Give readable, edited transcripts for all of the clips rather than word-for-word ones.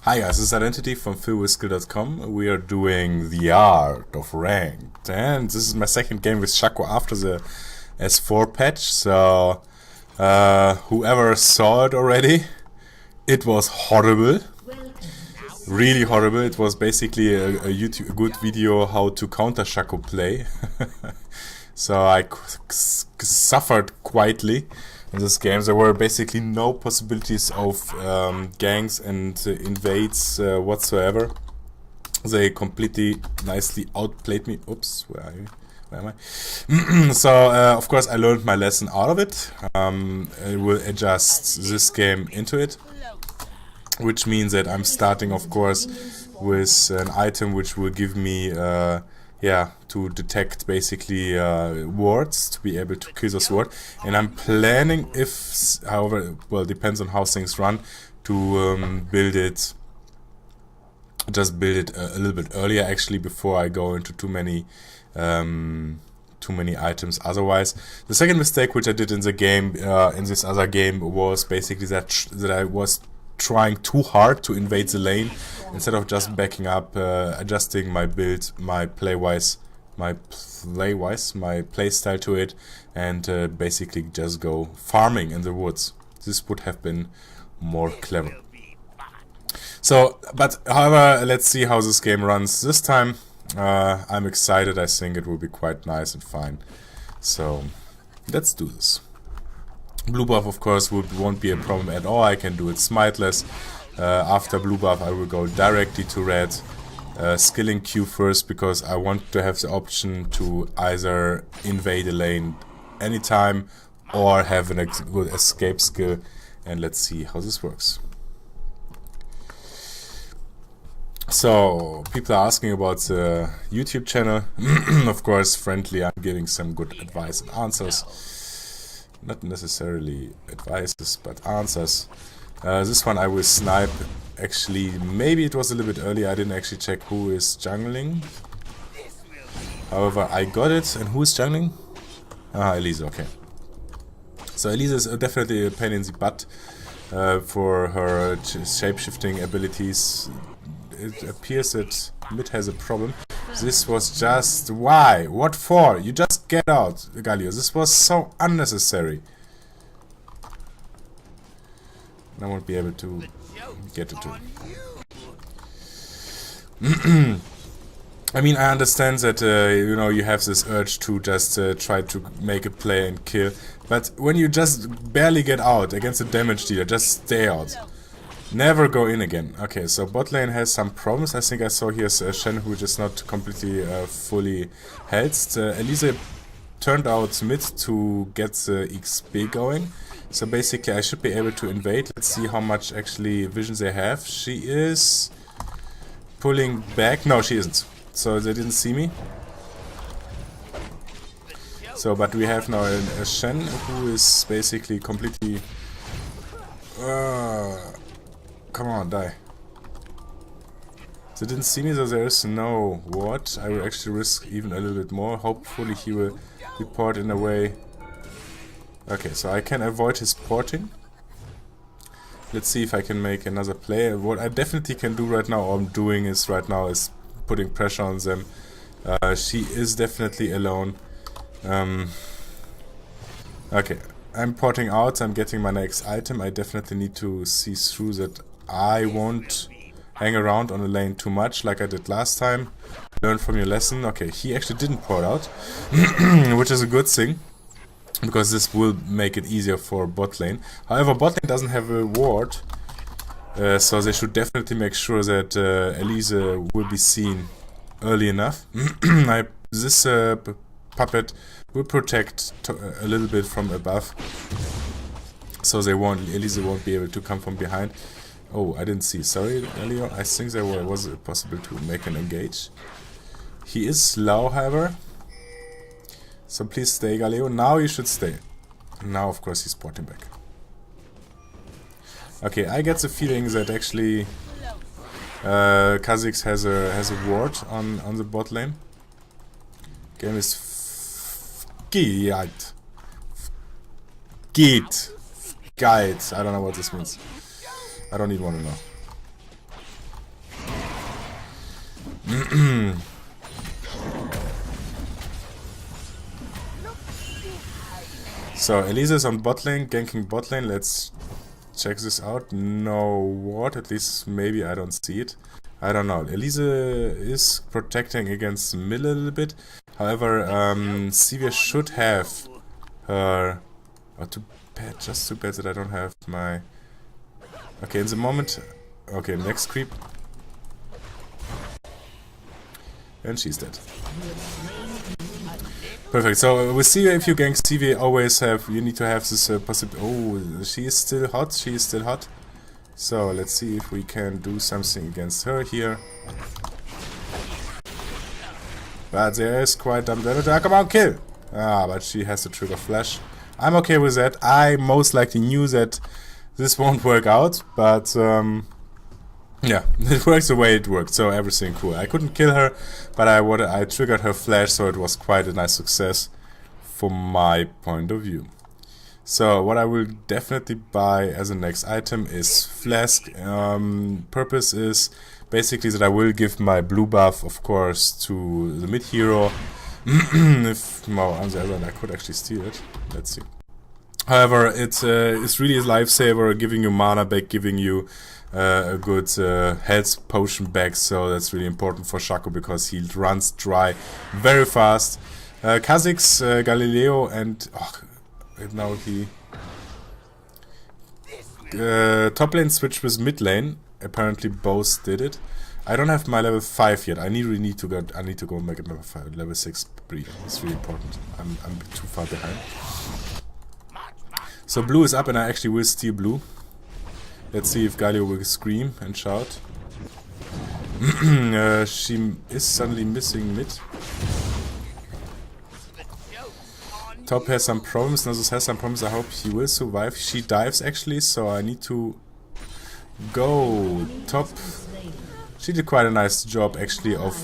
Hi guys, this is Id3ntyD from philwithskill.com. We are doing the art of ranked, and this is my second game with Shaco after the S4 patch. So whoever saw it already, it was horrible, really horrible. It was basically a good video how to counter Shaco play. So I suffered quietly in this game. There were basically no possibilities of ganks and invades whatsoever. They completely nicely outplayed me. Oops, where are you? Where am I? So of course I learned my lesson out of it. I will adjust this game into it, which means that I'm starting of course with an item which will give me to detect basically wards, to be able to kill the sword. And I'm planning, if however, well, depends on how things run, to build it a little bit earlier actually, before I go into too many items otherwise. The second mistake which I did in the game, in this other game, was basically that I was trying too hard to invade the lane instead of just backing up, adjusting my build, my play style to it, and basically just go farming in the woods. This would have been more clever. So, but however, let's see how this game runs this time. I'm excited. I think it will be quite nice and fine. So let's do this. Blue buff, of course, won't be a problem at all. I can do it smiteless. After blue buff, I will go directly to red, skilling Q first, because I want to have the option to either invade a lane anytime or have a good escape skill. And let's see how this works. So, people are asking about the YouTube channel. Of course, friendly, I'm giving some good advice and answers. Not necessarily advices, but answers. This one I will snipe. Actually, maybe it was a little bit early. I didn't actually check who is jungling. However, I got it. And who is jungling? Ah, Elise, okay. So Elise is definitely a pain in the butt for her shape-shifting abilities. It appears that mid has a problem. This was just... Why? What for? You just get out, Galio. This was so unnecessary. I won't be able to get it to. I mean, I understand that, you know, you have this urge to just try to make a play and kill. But when you just barely get out against a damage dealer, just stay out. Never go in again. Okay, so bot lane has some problems. I think I saw here Shen, who is not completely fully health. Elise turned out mid to get the XP going. So basically I should be able to invade. Let's see how much actually vision they have. She is pulling back. No, she isn't. So they didn't see me. So, but we have now a Shen who is basically completely... come on, die. They didn't see me, so there is no ward. I will actually risk even a little bit more. Hopefully he will report in a way. Okay, so I can avoid his porting. Let's see if I can make another play. What I definitely can do right now, or I'm doing is right now, is putting pressure on them. She is definitely alone. Okay, I'm porting out. I'm getting my next item. I definitely need to see through that. I won't hang around on the lane too much like I did last time. Learn from your lesson. Okay, he actually didn't port out, which is a good thing, because this will make it easier for bot lane. However, bot lane doesn't have a ward, so they should definitely make sure that Elise will be seen early enough. This puppet will protect a little bit from above, so Elise won't be able to come from behind. Oh, I didn't see. Sorry, Elio. I think there was possible to make an engage. He is slow, however. So please stay, Galeo. Now you should stay. Now, of course, he's porting back. Okay, I get the feeling that actually Kha'Zix has a ward on the bot lane. Game is Geit. I don't know what this means. I don't even want to know. So Elise is on bot lane, ganking bot lane. Let's check this out. No ward, at least maybe I don't see it. I don't know. Elise is protecting against middle a little bit. However, Sivir should have her... Oh, too bad, just too bad that I don't have my... Okay, in the moment... Okay, next creep. And she's dead. Perfect. So with Sivir, if you gank Sivir, always have... You need to have this possibility... Oh, she is still hot. She is still hot. So let's see if we can do something against her here. But there is quite dumb damage. Ah, come on, kill! Ah, but she has to trigger flash. I'm okay with that. I most likely knew that this won't work out, but yeah, it works the way it worked, so everything cool. I couldn't kill her, but I triggered her flash, so it was quite a nice success from my point of view. So what I will definitely buy as a next item is Flask. Purpose is basically that I will give my blue buff, of course, to the mid hero. If no, on the other hand, I could actually steal it. Let's see. However, it's really a lifesaver, giving you mana back, giving you a good health potion back. So that's really important for Shaco because he runs dry very fast. Kha'Zix, Galileo, and now he top lane switch with mid lane. Apparently both did it. I don't have my level 5 yet. I need to go make it level 5, level 6. It's really important. I'm too far behind. So blue is up, and I actually will steal blue. Let's see if Galio will scream and shout. She is suddenly missing mid. Top has some problems. Nasus has some problems. I hope he will survive. She dives actually, so I need to go top. She did quite a nice job actually of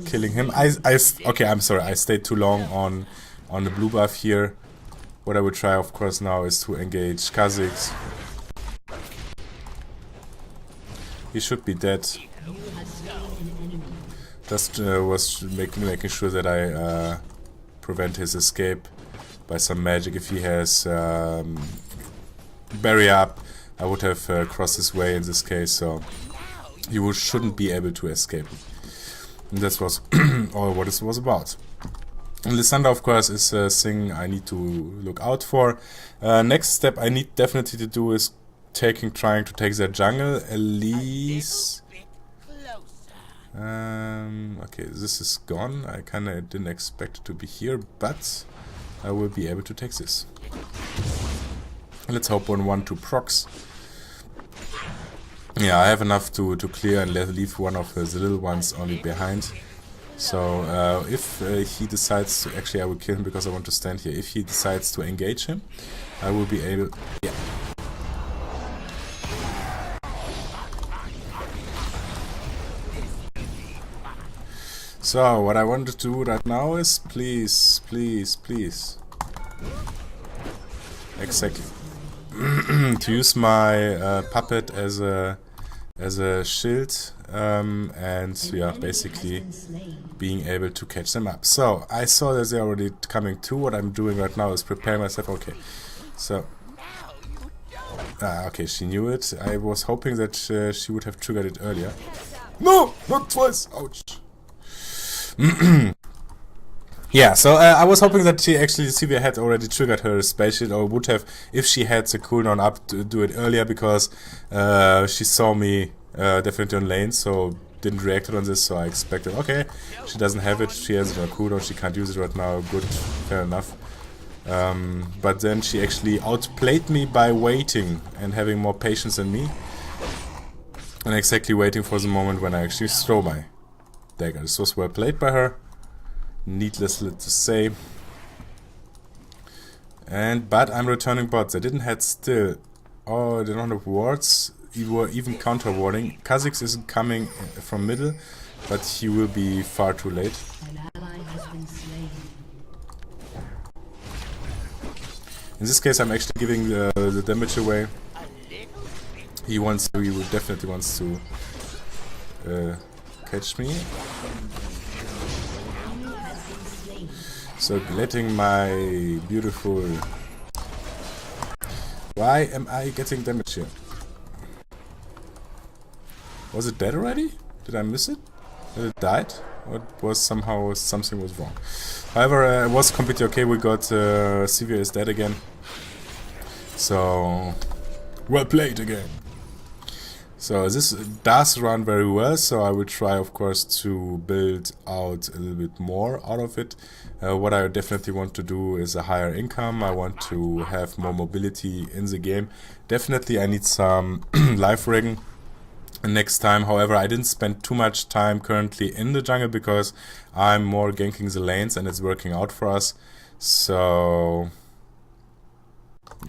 killing him. Okay, I'm sorry. I stayed too long on the blue buff here. What I will try, of course, now is to engage Kha'Zix. He should be dead. Just was making sure that I prevent his escape by some magic. If he has barrier up, I would have crossed his way in this case, so he shouldn't be able to escape. And that was all what it was about. And Lysandra, of course, is a thing I need to look out for. Next step I need definitely to do is trying to take their jungle. Elise. Okay, this is gone. I kinda didn't expect it to be here, but I will be able to take this. Let's hope on 1-2 procs. Yeah, I have enough to clear and leave one of the little ones only behind. So if he decides to, actually I will kill him because I want to stand here. If he decides to engage him, I will be able, yeah. So what I want to do right now is please. Exactly. To use my puppet as a shield and yeah, basically being able to catch them up. So I saw that they're already coming to. What I'm doing right now is preparing myself. Okay, so okay, she knew it. I was hoping that she would have triggered it earlier. No, not twice. Ouch. Yeah, so I was hoping that she actually, Sivir had already triggered her spell shield, or would have, if she had the cooldown up, to do it earlier, because she saw me definitely on lane, so didn't react on this, so I expected, okay, she doesn't have it, she has it on cooldown, she can't use it right now, good, fair enough. But then she actually outplayed me by waiting and having more patience than me, and exactly waiting for the moment when I actually throw my dagger. This was well played by her. Needless to say. But I'm returning bots. I didn't have still. Oh, they don't have wards. You were even counter warding. Kha'Zix isn't coming from middle, but he will be far too late. In this case, I'm actually giving the damage away. He definitely wants to catch me. So letting my beautiful... Why am I getting damage here? Was it dead already? Did I miss it? Did it died? Or was somehow something was wrong? However, it was completely okay. We got Sivir is dead again. So, well played again. So this does run very well, so I will try, of course, to build out a little bit more out of it. What I definitely want to do is a higher income. I want to have more mobility in the game. Definitely I need some life rigging next time. However, I didn't spend too much time currently in the jungle because I'm more ganking the lanes and it's working out for us. So,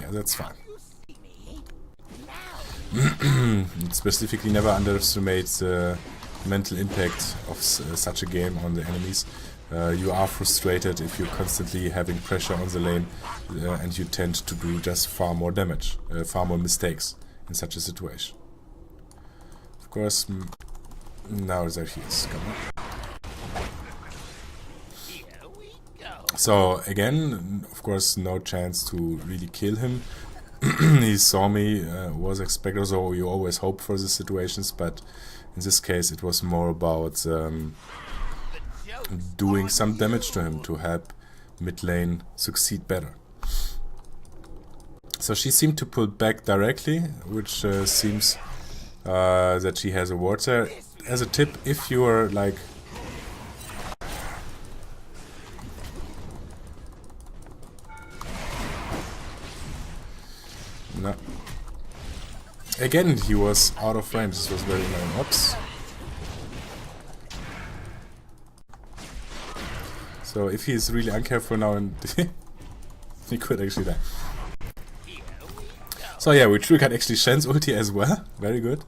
yeah, that's fine. Specifically, never underestimate the mental impact of such a game on the enemies. You are frustrated if you're constantly having pressure on the lane, and you tend to do just far more damage, far more mistakes in such a situation. Of course, now there he is. Come on. So again, of course, no chance to really kill him. He saw me, was expected, so you always hope for these situations, but in this case it was more about doing some damage to him to help mid lane succeed better. So she seemed to pull back directly, which seems that she has a ward there. As a tip, if you are like... No. Again, he was out of range. This was very annoying. Oops. So if he is really uncareful now, and he could actually die. So yeah, we triggered actually Shen's ulti as well. Very good.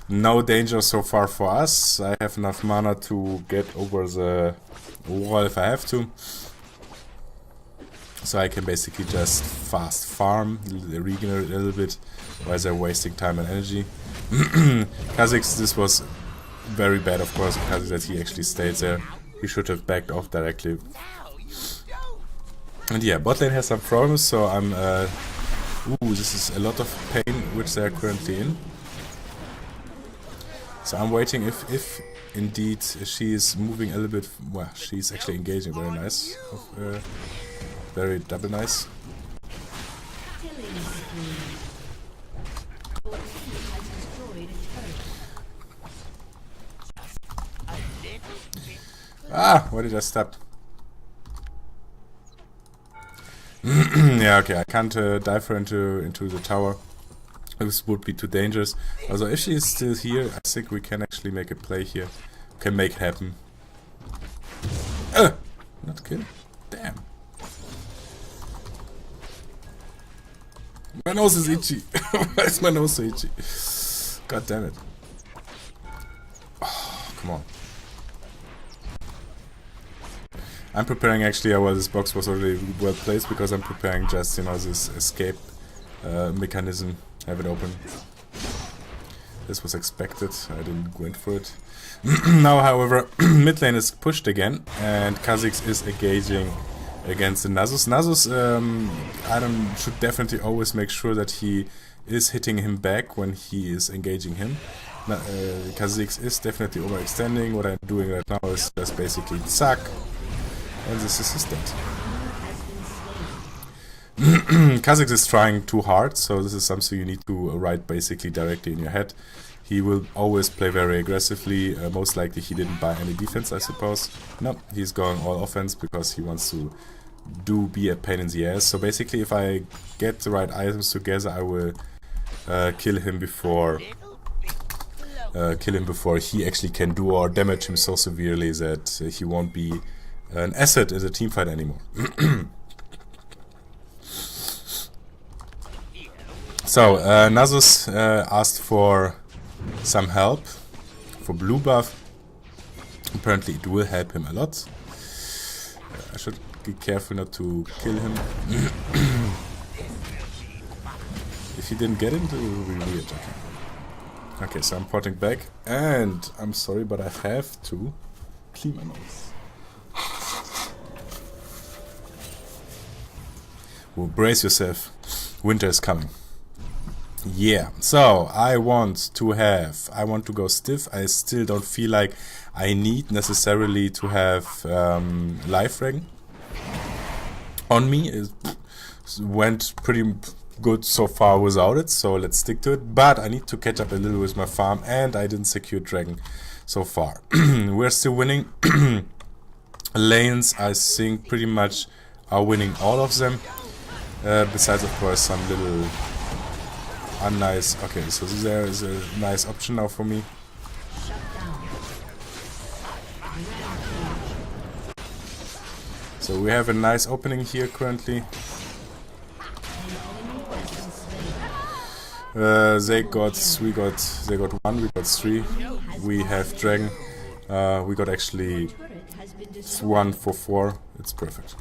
No danger so far for us. I have enough mana to get over the wall if I have to. So I can basically just fast farm, regenerate a little bit, while they're wasting time and energy. Kha'Zix, this was very bad, of course, because that he actually stayed there. He should have backed off directly. And yeah, bot lane has some problems, so I'm... ooh, this is a lot of pain which they're currently in. So I'm waiting if indeed she is moving a little bit... Well, she's actually engaging, very nice. Very double nice. Ah, why did I stop? Yeah, okay, I can't dive her into the tower. This would be too dangerous. Also, if she is still here, I think we can actually make a play here. Can make it happen. Not kill. Damn. My nose is itchy. Why is my nose so itchy? God damn it. Oh, come on. I'm preparing actually, well, this box was already well placed because I'm preparing just, you know, this escape mechanism. Have it open. This was expected. I didn't go in for it. Now, however, mid lane is pushed again, and Kha'Zix is engaging against the Nasus. Nasus, Adam should definitely always make sure that he is hitting him back when he is engaging him. Kha'Zix is definitely overextending. What I'm doing right now is just basically suck, and this is his dead. Kha'Zix is trying too hard, so this is something you need to write basically directly in your head. He will always play very aggressively. Most likely he didn't buy any defense, I suppose. No, he's going all offense because he wants to be a pain in the ass. So basically, if I get the right items together, I will kill him before he actually can do or damage him so severely that he won't be an asset in the teamfight anymore. So Nasus asked for some help for blue buff. Apparently it will help him a lot. I should be careful not to kill him. If he didn't get it, it would be weird. Okay. Okay, so I'm porting back, and I'm sorry, but I have to clean my nose. Well, brace yourself. Winter is coming. Yeah, so I want to go stiff. I still don't feel like I need necessarily to have life ring on me. It went pretty good so far without it, so let's stick to it. But I need to catch up a little with my farm, and I didn't secure dragon so far. We're still winning. Lanes, I think, pretty much are winning all of them. Besides, of course, some little unnice. Okay, so there is a nice option now for me. So we have a nice opening here currently. They got one, we got three. We have dragon. We got actually 1 for 4. It's perfect.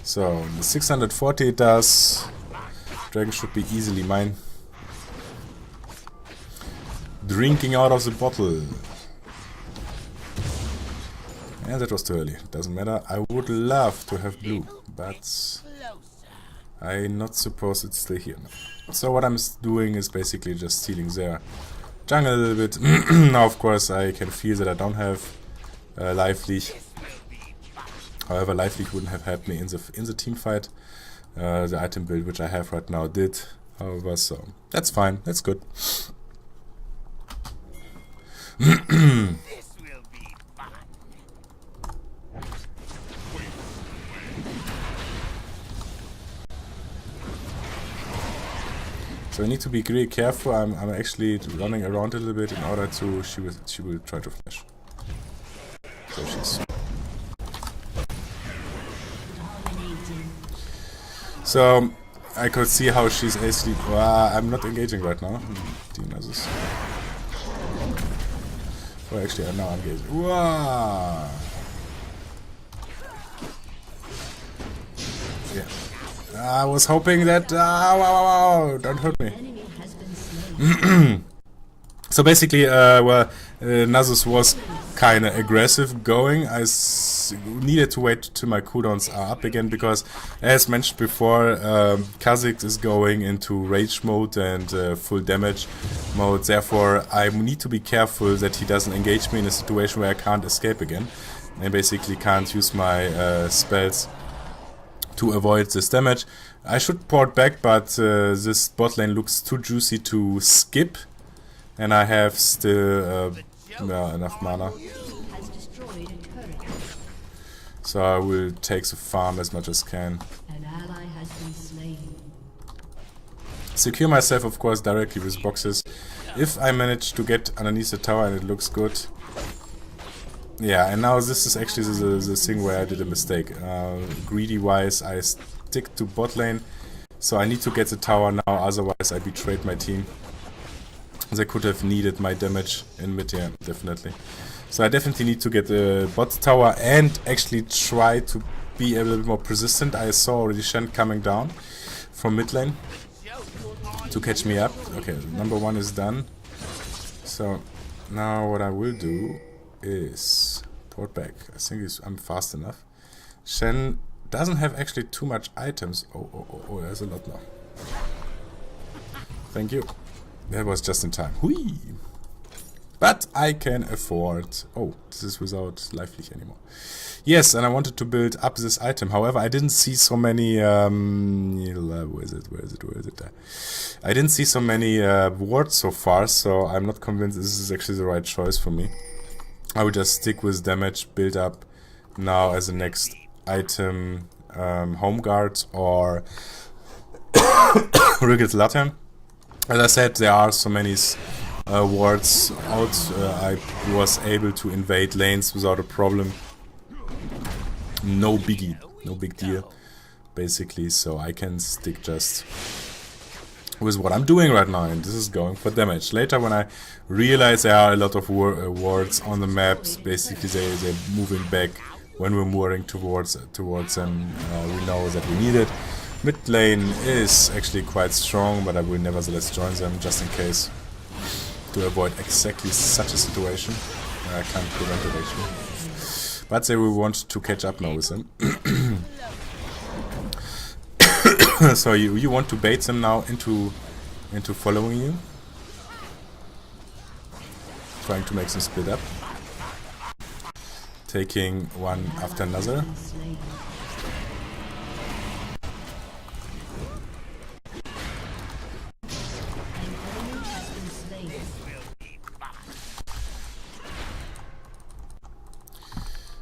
So the 640 it does. Dragon should be easily mine. Drinking out of the bottle. Yeah, that was too early. Doesn't matter. I would love to have blue, but I'm not supposed it's still here. So what I'm doing is basically just stealing their jungle a little bit. Now, of course, I can feel that I don't have life leak. However, life leak wouldn't have helped me in the team fight. The item build which I have right now did, however, so that's fine. That's good. So I need to be really careful. I'm actually running around a little bit in order to she will try to flash. So she's. So I could see how she's actually. I'm not engaging right now. Oh, actually, now I'm engaging. Wow. Yeah. I was hoping that. Wow, don't hurt me. So basically, Nasus was kind of aggressive going. I needed to wait till my cooldowns are up again because, as mentioned before, Kha'Zix is going into rage mode and full damage mode. Therefore, I need to be careful that he doesn't engage me in a situation where I can't escape again. And basically can't use my spells to avoid this damage. I should port back, but this bot lane looks too juicy to skip. And I have still enough mana. So I will take the farm as much as can. Secure myself, of course, directly with boxes. If I manage to get underneath the tower and it looks good. Yeah, and now this is actually the thing where I did a mistake. Greedy wise, I stick to bot lane. So I need to get the tower now, otherwise I betrayed my team. They could have needed my damage in mid, yeah, definitely. So I definitely need to get the bot tower and actually try to be a little bit more persistent. I saw already Shen coming down from mid lane to catch me up. Okay, number 1 is done. So now what I will do is port back. I think I'm fast enough. Shen doesn't have actually too much items. Oh, there's a lot now. Thank you. That was just in time. Whee! But I can afford... Oh, this is without life leak anymore. Yes, and I wanted to build up this item. However, I didn't see so many... Where is it? I didn't see so many wards so far, so I'm not convinced this is actually the right choice for me. I will just stick with damage, build up now as the next item Home Guard or Rigged Latte. As I said, there are so many wards out. I was able to invade lanes without a problem. No biggie, no big deal, basically. So I can stick just with what I'm doing right now, and this is going for damage. Later, when I realize there are a lot of wards on the maps, basically they're moving back. When we're moving towards them, we know that we need it. Mid lane is actually quite strong, but I will nevertheless join them just in case, to avoid exactly such a situation. I can't prevent it actually. But they will want to catch up now with them. So you want to bait them now into following you, trying to make them split up, taking one after another.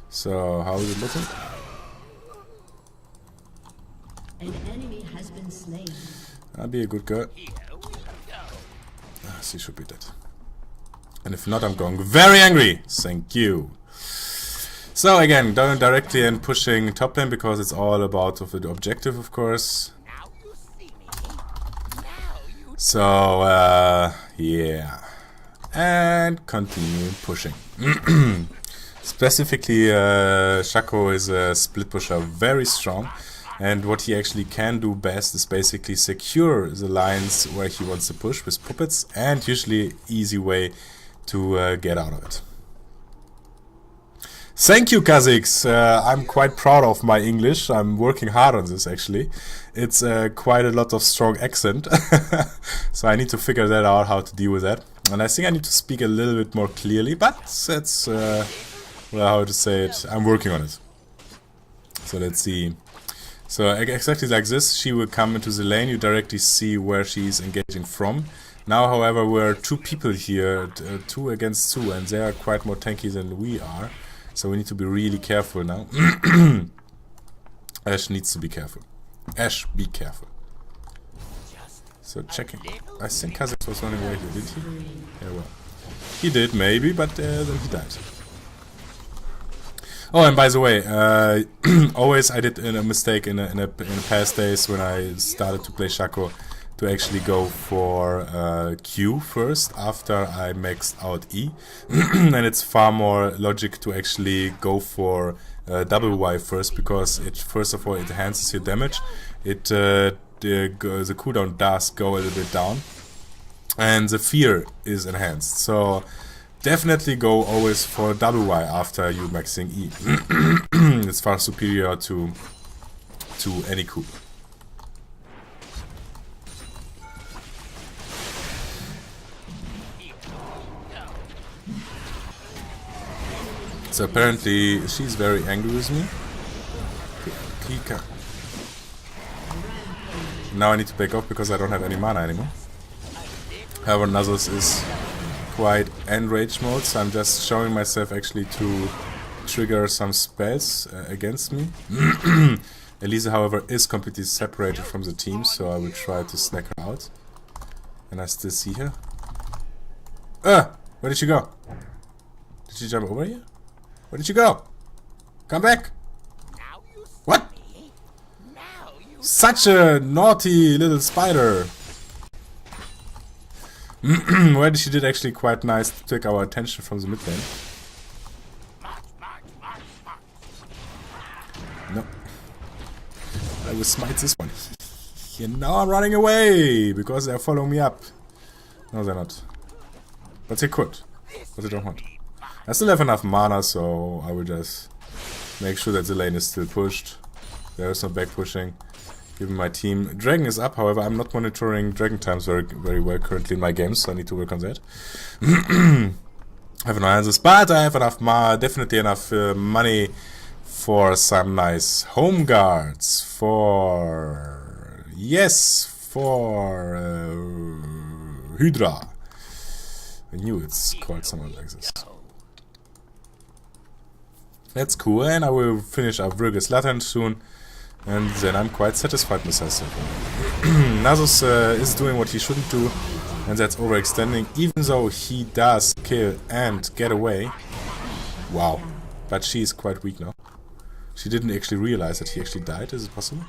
So how is it looking? An enemy has been slain. I'll be a good girl. Ah, she should be dead. And if not, I'm going very angry. Thank you. So again, going directly and pushing top lane because it's all about the objective, of course. So yeah, and continue pushing. Specifically, Shaco is a split pusher, very strong. And what he actually can do best is basically secure the lines where he wants to push with puppets, and usually easy way to get out of it. Thank you, Kha'Zix. I'm quite proud of my English. I'm working hard on this actually. It's quite a lot of strong accent. So I need to figure that out, how to deal with that. And I think I need to speak a little bit more clearly, but that's, well, how to say it, I'm working on it. So let's see. So exactly like this, she will come into the lane, you directly see where she's engaging from. Now, however, we're two people here, 2 against 2, and they are quite more tanky than we are. So we need to be really careful now. Ash needs to be careful. Ash, be careful. So checking. I think Kha'Zix was running away here, did he? Yeah, well. He did, maybe, but then he died. Oh, and by the way, always I did a mistake in the past days when I started to play Shaco to actually go for Q first after I maxed out E. And it's far more logic to actually go for double Y first, because it first of all it enhances your damage. It the cooldown does go a little bit down, and the fear is enhanced. So definitely go always for double Y after you maxing E. It's far superior to any Q. So apparently she's very angry with me. Kika. Now I need to back off because I don't have any mana anymore. However, Nasus is quite enraged mode, so I'm just showing myself actually to trigger some spells against me. Elisa, however, is completely separated from the team, so I will try to snack her out. And I still see her. Where did she go? Did she jump over here? Where did you go? Come back! What? Such a naughty little spider! Well, she did actually quite nice to take our attention from the mid lane. No. I will smite this one. And now I'm running away! Because they're following me up. No, they're not. But they could. But they don't want. I still have enough mana, so I will just make sure that the lane is still pushed. There is no back pushing. Given my team. Dragon is up, however, I'm not monitoring dragon times very well currently in my games, so I need to work on that. I have no answers, but I have enough definitely enough money for some nice home guards. For Hydra. I knew it's called something like this. That's cool, and I will finish up Virgus Latin soon, and then I'm quite satisfied with myself. Nasus is doing what he shouldn't do, and that's overextending, even though he does kill and get away. Wow. But she's quite weak now. She didn't actually realize that he actually died, is it possible?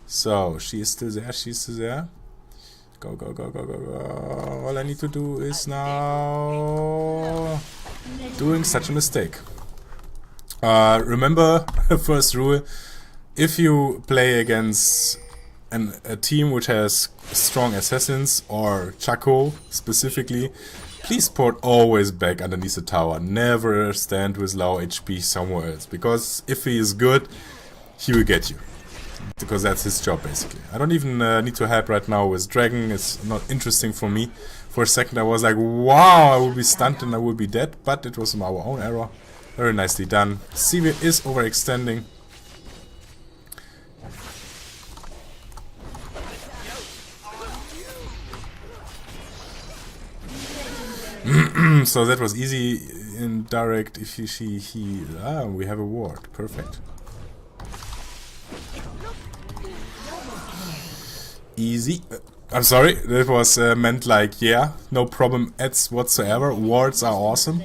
So, she is still there, she's still there. Go, go, go, go, go, go. All I need to do is now doing such a mistake. Remember, first rule, if you play against a team which has strong assassins, or Shaco specifically, please port always back underneath the tower. Never stand with low HP somewhere else, because if he is good, he will get you. Because that's his job, basically. I don't even need to help right now with Dragon. It's not interesting for me. For a second I was like, wow, I will be stunned and I will be dead. But it was our own error. Very nicely done. Sivir is overextending. So that was easy in direct. If we have a ward. Perfect. Easy. I'm sorry, that was meant like, yeah, no problem ads whatsoever. Wards are awesome.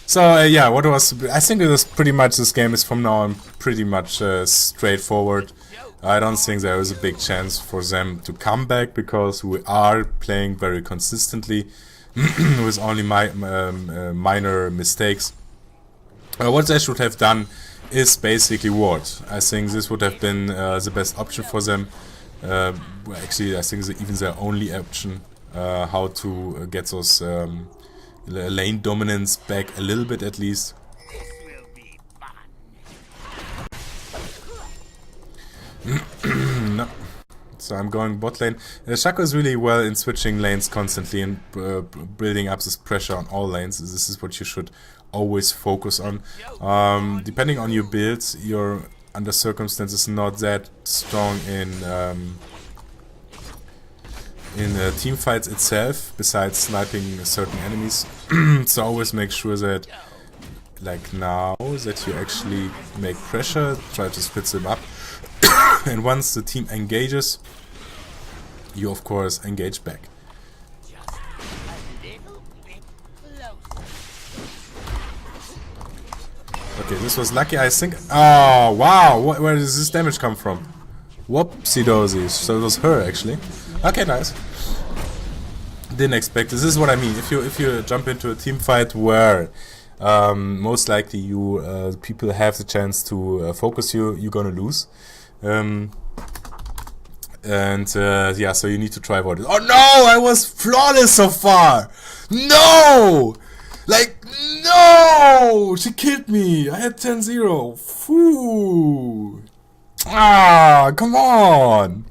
So yeah, I think it was pretty much, this game is from now on pretty much straightforward. I don't think there is a big chance for them to come back, because we are playing very consistently with only minor mistakes. What they should have done is basically ward. I think this would have been the best option for them. Actually, I think even their only option, how to get those lane dominance back a little bit at least. No. So I'm going bot lane. Shaco is really well in switching lanes constantly and building up this pressure on all lanes. This is what you should always focus on. Depending on your builds, you're under circumstances not that strong in team fights itself, besides sniping certain enemies. So always make sure that, like now, that you actually make pressure, try to split them up. And once the team engages, you of course engage back. Okay, this was lucky, I think. Oh, wow! Where does this damage come from? Whoopsie daisies. So it was her, actually. Okay, nice. Didn't expect this. This is what I mean. If you jump into a team fight where most likely people have the chance to focus you, you're gonna lose. Yeah, so you need to try avoid it. Oh no! I was flawless so far! No! Like, no! She killed me! I had 10-0. Foo! Ah, come on!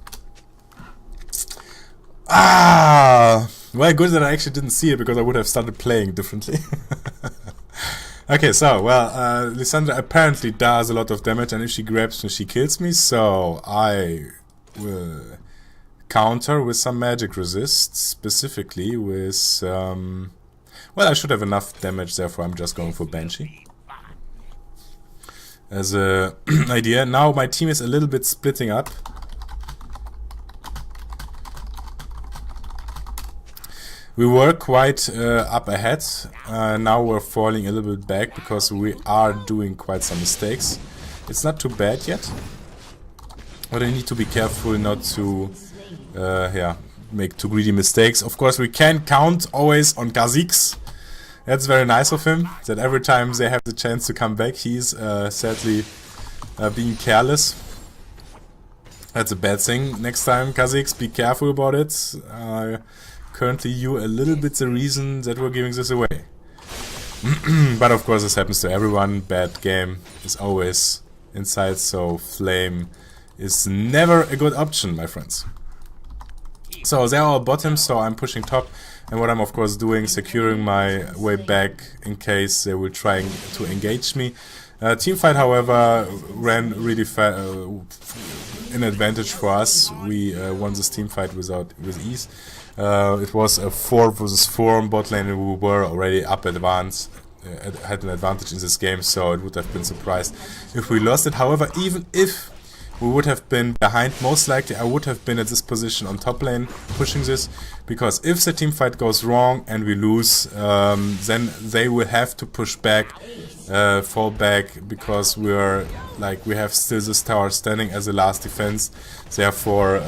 Ah! Well, good that I actually didn't see it, because I would have started playing differently. Okay, so, well, Lissandra apparently does a lot of damage, and if she grabs me, she kills me, so I will counter with some magic resist, specifically with, well, I should have enough damage, therefore I'm just going for Banshee. As a idea. Now my team is a little bit splitting up. We were quite up ahead. Now we're falling a little bit back because we are doing quite some mistakes. It's not too bad yet, but I need to be careful not to make too greedy mistakes. Of course, we can count always on Kha'Zix. That's very nice of him, that every time they have the chance to come back, he's sadly being careless. That's a bad thing. Next time, Kha'Zix, be careful about it. Currently, you a little bit the reason that we're giving this away. But of course, this happens to everyone. Bad game is always inside, so Flame is never a good option, my friends. So they're all bottom, so I'm pushing top. And what I'm of course doing, securing my way back in case they will try to engage me. Teamfight, however, ran really in advantage for us. We won this teamfight with ease. It was a 4 versus 4 on bot lane, and we were already up advanced. Had an advantage in this game, so it would have been surprised if we lost it. However, even if we would have been behind, most likely I would have been at this position on top lane pushing this, because if the team fight goes wrong and we lose, then they will have to push back, fall back, because we have still this tower standing as a last defense. Therefore,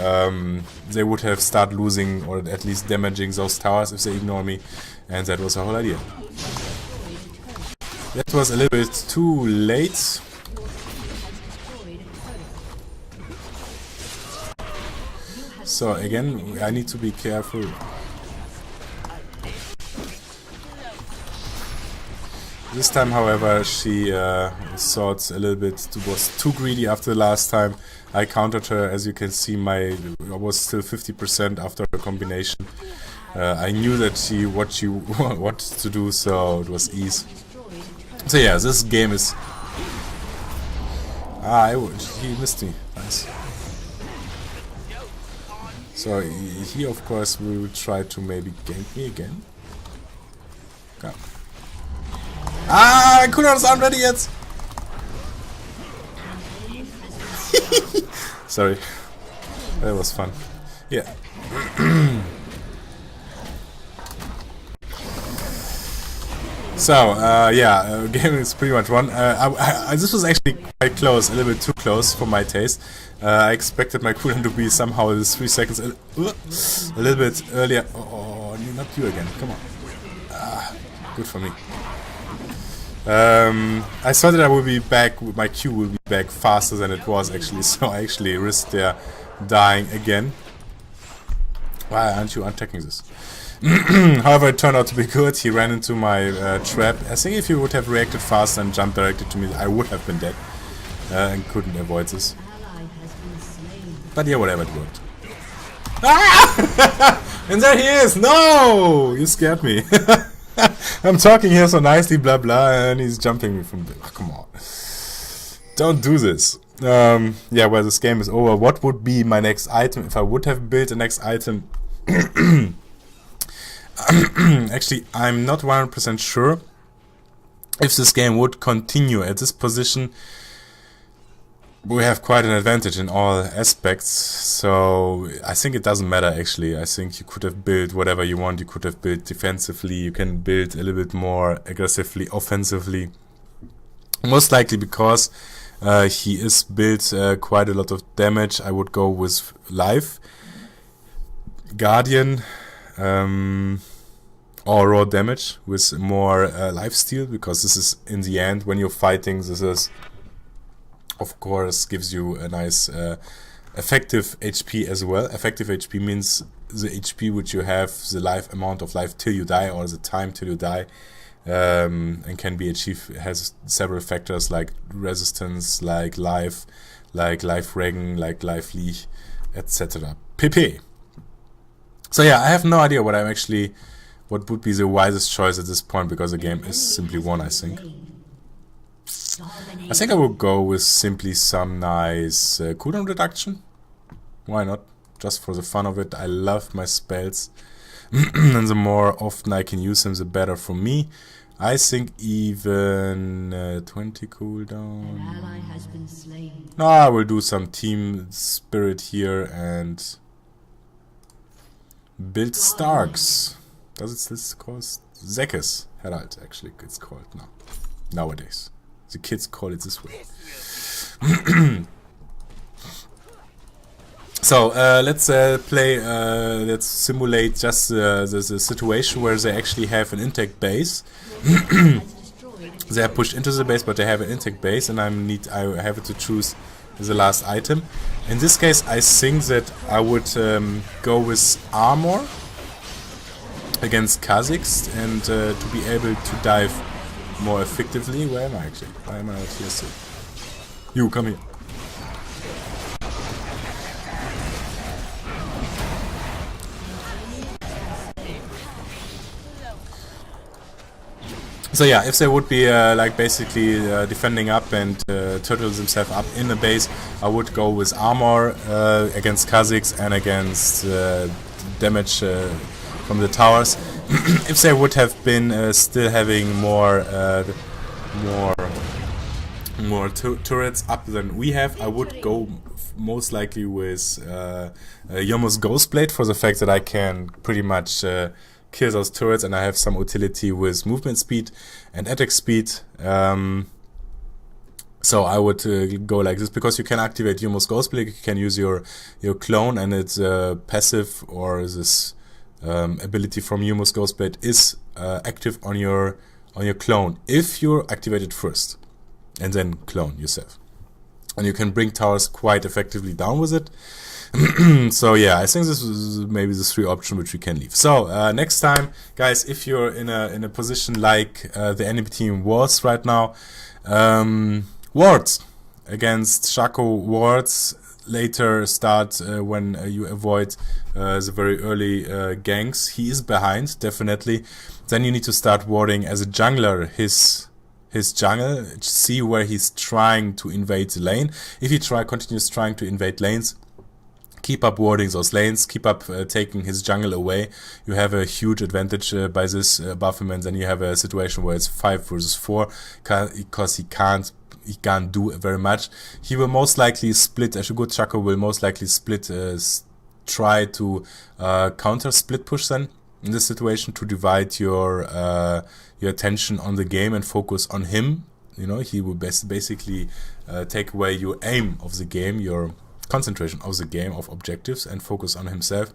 they would have started losing or at least damaging those towers if they ignore me, and that was the whole idea. That was a little bit too late. So again, I need to be careful. This time, however, she thought a little bit, was too greedy after the last time. I countered her. As you can see, I was still 50% after her combination. I knew that she wanted to do, so it was easy. So yeah, this game is... he missed me. Nice. So he, of course, will try to maybe gank me again. Come. I could not sound ready yet! Sorry. That was fun. Yeah. So, yeah, game is pretty much won. This was actually quite close, a little bit too close for my taste. I expected my cooldown to be somehow 3 seconds, a little bit earlier. Oh, not you again, come on. Good for me. I thought that I would be back, my Q will be back faster than it was actually, so I actually risked there dying again. Why aren't you untacking this? However, it turned out to be good. He ran into my trap. I think if he would have reacted faster and jumped directly to me, I would have been dead and couldn't avoid this. But yeah, whatever, it worked. Ah! And there he is! No! You scared me. I'm talking here so nicely, blah blah, and he's jumping me from the... Oh, come on. Don't do this. Yeah, well, this game is over. What would be my next item if I would have built the next item? Actually, I'm not 100% sure if this game would continue at this position. We have quite an advantage in all aspects, so I think it doesn't matter actually. I think you could have built whatever you want. You could have built defensively, you can build a little bit more aggressively, offensively. Most likely because he is built quite a lot of damage. I would go with Life, Guardian, or raw damage with more lifesteal, because this is in the end when you're fighting, this is of course gives you a nice effective HP as well. Effective HP means the HP which you have, the life amount of life till you die, or the time till you die, and can be achieved. It has several factors like resistance, like life regen, like life leech, etc. PP. So yeah, I have no idea what would be the wisest choice at this point, because the game is simply won, I think. I think I will go with simply some nice cooldown reduction. Why not? Just for the fun of it. I love my spells. And the more often I can use them, the better for me. I think even 20 cooldown. An ally has been slain. No, I will do some team spirit here and build Starks. Does it called Zekis Herald? Actually, it's called now. Nowadays, the kids call it this way. So let's play. Let's simulate just the situation where they actually have an intact base. They are pushed into the base, but they have an intact base, and I have to choose the last item. In this case, I think that I would go with armor against Kha'Zix, and to be able to dive more effectively. Where am I actually? Why am I out here still? You, come here. So yeah, if they would be like basically defending up and turtle themselves up in the base, I would go with armor against Kha'Zix and against damage from the towers. If they would have been still having more turrets up than we have, I would go most likely with Yomo's Ghostblade, for the fact that I can pretty much kill those turrets, and I have some utility with movement speed and attack speed. So I would go like this, because you can activate Yomo's Ghostblade. You can use your clone, and its passive, or this ability from Yomo's Ghostblade is active on your clone if you activate it first, and then clone yourself. and you can bring towers quite effectively down with it. So yeah, I think this is maybe the 3 option which we can leave. So next time, guys, if you're in a position like the enemy team was right now, wards against Shaco wards later start when you avoid the very early ganks. He is behind, definitely. Then you need to start warding as a jungler his jungle, see where he's trying to invade the lane. If he continues trying to invade lanes, keep up warding those lanes, keep up taking his jungle away. You have a huge advantage by this above him, and then you have a situation where it's 5 versus 4 because he can't do very much. He will most likely split. A good Shaco will most likely split, try to counter split push then in this situation to divide your attention on the game and focus on him. You know, he will basically take away your aim of the game, your concentration of the game, of objectives, and focus on himself.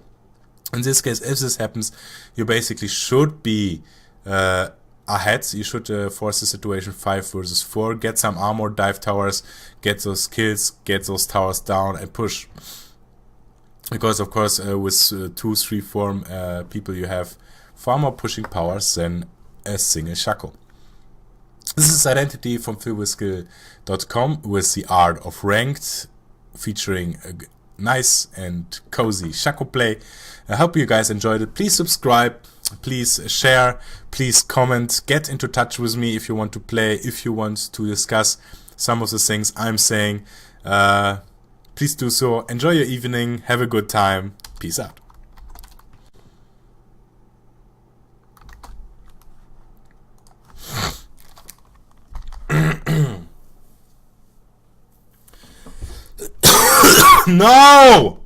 In this case, if this happens, you basically should be ahead. You should force the situation 5 versus 4, get some armor, dive towers, get those kills, get those towers down, and push. Because of course with 2, 3, 4 people you have far more pushing powers than a single Shaco. This is Id3ntyD from philwithskill.com with the art of ranked, featuring a nice and cozy Shaco play. I hope you guys enjoyed it. Please subscribe, please share, please comment, get into touch with me if you want to play, if you want to discuss some of the things I'm saying. Please do so. Enjoy your evening. Have a good time. Peace out. No!